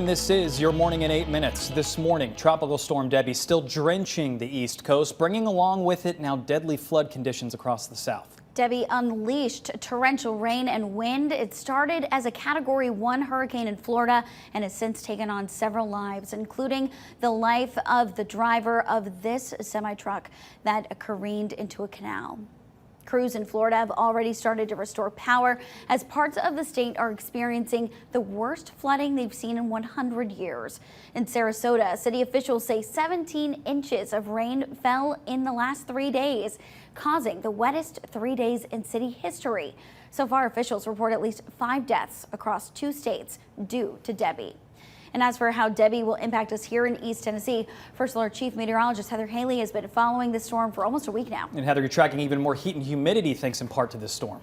This is your morning in 8 minutes. This morning, Tropical Storm Debbie still drenching the East Coast, bringing along with it now deadly flood conditions across the South. Debbie unleashed torrential rain and wind. It started as a Category 1 hurricane in Florida and has since taken on several lives, including the life of the driver of this semi-truck that careened into a canal. Crews in Florida have already started to restore power as parts of the state are experiencing the worst flooding they've seen in 100 years. In Sarasota, city officials say 17 inches of rain fell in the last 3 days, causing the wettest 3 days in city history. So far, officials report at least 5 deaths across 2 states due to Debbie. And as for how Debbie will impact us here in East Tennessee, First Alert Chief Meteorologist Heather Haley has been following the storm for almost a week now. And Heather, you're tracking even more heat and humidity thanks in part to this storm.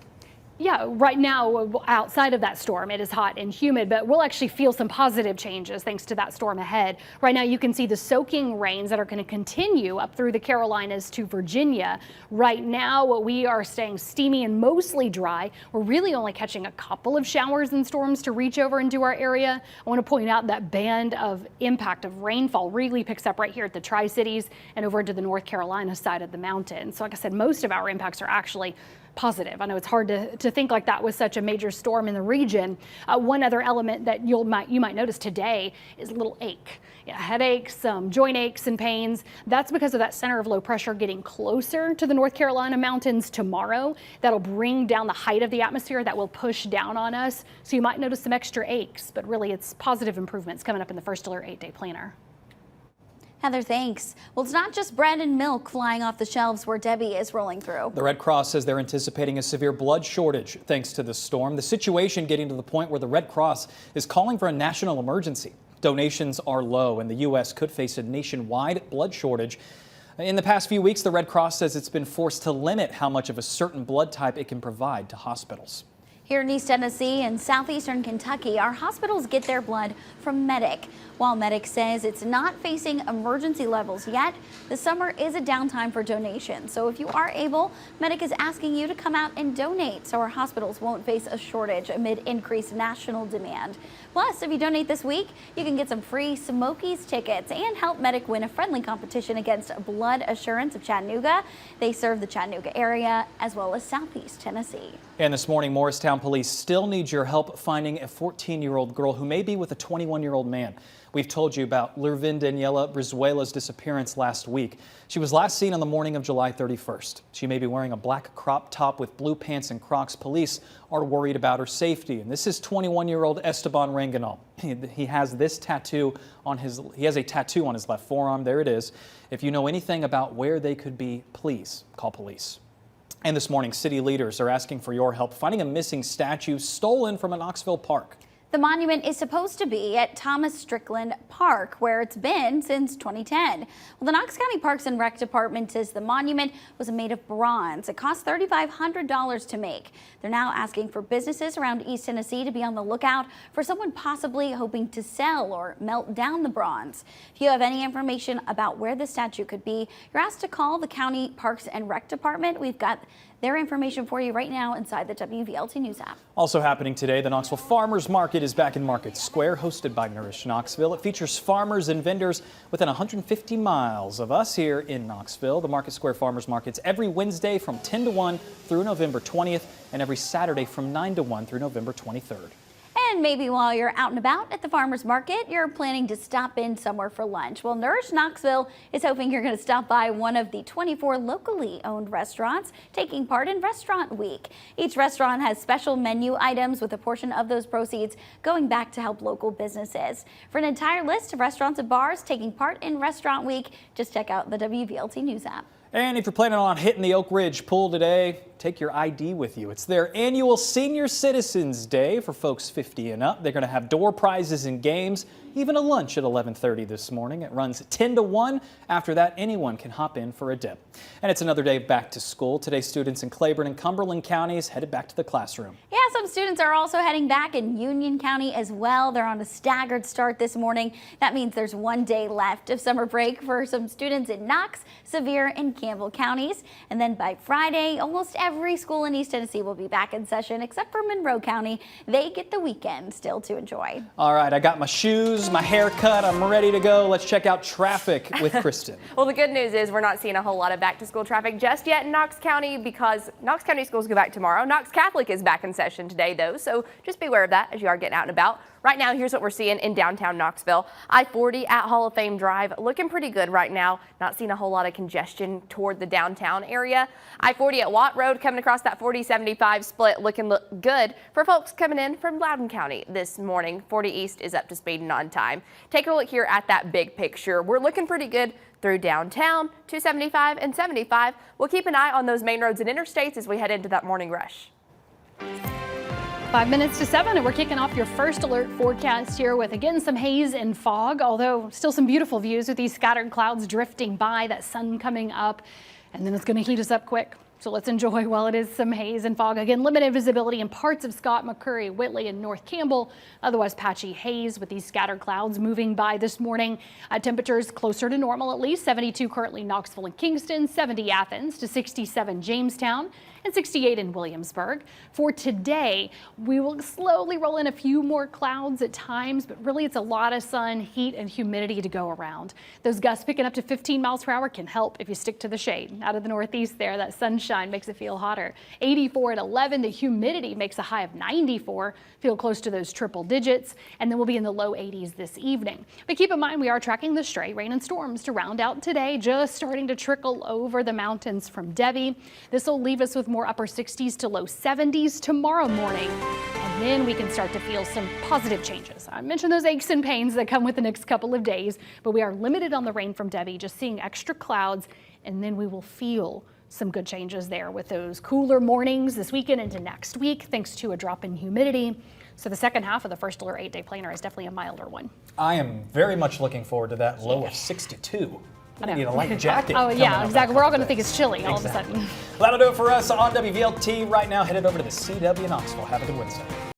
Yeah, right now outside of that storm, it is hot and humid, but we'll actually feel some positive changes thanks to that storm ahead. Right now, you can see the soaking rains that are going to continue up through the Carolinas to Virginia. Right now, we are staying steamy and mostly dry. We're really only catching a couple of showers and storms to reach over into our area. I want to point out that band of impact of rainfall really picks up right here at the Tri-Cities and over into the North Carolina side of the mountain. So like I said, most of our impacts are actually positive. I know it's hard to think like that with such a major storm in the region. One other element that you might notice today is a little ache. Headaches, some joint aches and pains. That's because of that center of low pressure getting closer to the North Carolina mountains tomorrow. That'll bring down the height of the atmosphere that will push down on us. So you might notice some extra aches, but really it's positive improvements coming up in the First Alert 8-day planner. Heather, thanks. Well, it's not just bread and milk flying off the shelves where Debbie is rolling through. The Red Cross says they're anticipating a severe blood shortage thanks to the storm. The situation getting to the point where the Red Cross is calling for a national emergency. Donations are low and the U.S. could face a nationwide blood shortage. In the past few weeks, the Red Cross says it's been forced to limit how much of a certain blood type it can provide to hospitals. Here in East Tennessee and southeastern Kentucky, our hospitals get their blood from Medic. While Medic says it's not facing emergency levels yet, the summer is a downtime for donations. So if you are able, Medic is asking you to come out and donate so our hospitals won't face a shortage amid increased national demand. Plus, if you donate this week, you can get some free Smokies tickets and help Medic win a friendly competition against Blood Assurance of Chattanooga. They serve the Chattanooga area as well as southeast Tennessee. And this morning, Morristown police still need your help finding a 14-year-old girl who may be with a 21-year-old man. We've told you about Lurvin Daniela Brizuela's disappearance last week. She was last seen on the morning of July 31st. She may be wearing a black crop top with blue pants and Crocs. Police are worried about her safety. And this is 21-year-old Esteban Ranganal. He has a tattoo on his left forearm. There it is. If you know anything about where they could be, please call police. And this morning, city leaders are asking for your help finding a missing statue stolen from a Knoxville park. The monument is supposed to be at Thomas Strickland Park, where it's been since 2010. Well, the Knox County Parks and Rec Department says the monument was made of bronze. It cost $3,500 to make. They're now asking for businesses around East Tennessee to be on the lookout for someone possibly hoping to sell or melt down the bronze. If you have any information about where the statue could be, you're asked to call the County Parks and Rec Department. We've got their information for you right now inside the WVLT News app. Also happening today, the Knoxville Farmers Market is back in Market Square, hosted by Nourish Knoxville. It features farmers and vendors within 150 miles of us here in Knoxville. The Market Square Farmers Market's every Wednesday from 10 to 1 through November 20th and every Saturday from 9 to 1 through November 23rd. And maybe while you're out and about at the farmers market, you're planning to stop in somewhere for lunch. Well, Nourish Knoxville is hoping you're going to stop by one of the 24 locally owned restaurants taking part in Restaurant Week. Each restaurant has special menu items with a portion of those proceeds going back to help local businesses. For an entire list of restaurants and bars taking part in Restaurant Week, just check out the WVLT News app. And if you're planning on hitting the Oak Ridge pool today, take your ID with you. It's their annual Senior Citizens Day for folks 50 and up. They're going to have door prizes and games, even a lunch at 11:30 this morning. It runs 10 to 1. After that, anyone can hop in for a dip. And it's another day back to school. Today, students in Claiborne and Cumberland counties headed back to the classroom. Yeah, some students are also heading back in Union County as well. They're on a staggered start this morning. That means there's one day left of summer break for some students in Knox, Sevier, and Campbell counties. And then by Friday, almost every school in East Tennessee will be back in session except for Monroe County. They get the weekend still to enjoy. All right, I got my shoes, my haircut, I'm ready to go. Let's check out traffic with Kristen. Well, the good news is we're not seeing a whole lot of back-to-school traffic just yet in Knox County because Knox County schools go back tomorrow. Knox Catholic is back in session today, though, so just be aware of that as you are getting out and about. Right now, here's what we're seeing in downtown Knoxville. I-40 at Hall of Fame Drive looking pretty good right now. Not seeing a whole lot of congestion toward the downtown area. I-40 at Watt Road coming across that 40-75 split looking good for folks coming in from Loudoun County this morning. 40 East is up to speed and on time. Taking a look here at that big picture. We're looking pretty good through downtown, 275 and 75. We'll keep an eye on those main roads and interstates as we head into that morning rush. 5 minutes to 7, and we're kicking off your first alert forecast here with, again, some haze and fog, although still some beautiful views with these scattered clouds drifting by, that sun coming up, and then it's going to heat us up quick. So let's enjoy while it is some haze and fog. Again, limited visibility in parts of Scott, McCurry, Whitley, and North Campbell. Otherwise, patchy haze with these scattered clouds moving by this morning. Temperatures closer to normal at least. 72 currently Knoxville and Kingston, 70 Athens to 67 Jamestown, and 68 in Williamsburg. For today, we will slowly roll in a few more clouds at times, but really it's a lot of sun, heat, and humidity to go around. Those gusts picking up to 15 miles per hour can help if you stick to the shade. Out of the northeast there, that sunshine makes it feel hotter. 84 at 11, the humidity makes a high of 94, feel close to those triple digits, and then we'll be in the low 80s this evening. But keep in mind, we are tracking the stray rain and storms to round out today, just starting to trickle over the mountains from Debbie. This will leave us with more upper 60s to low 70s tomorrow morning, and then we can start to feel some positive changes. I mentioned those aches and pains that come with the next couple of days, but we are limited on the rain from Debbie, just seeing extra clouds, and then we will feel some good changes there with those cooler mornings this weekend into next week, thanks to a drop in humidity. So the second half of the first alert 8-day planner is definitely a milder one. I am very much looking forward to that low of 62. I need a light jacket. Oh yeah, exactly. We're all going to think it's chilly all of a sudden. That'll do it for us on WVLT right now. Headed over to the CW Knoxville. Have a good Wednesday.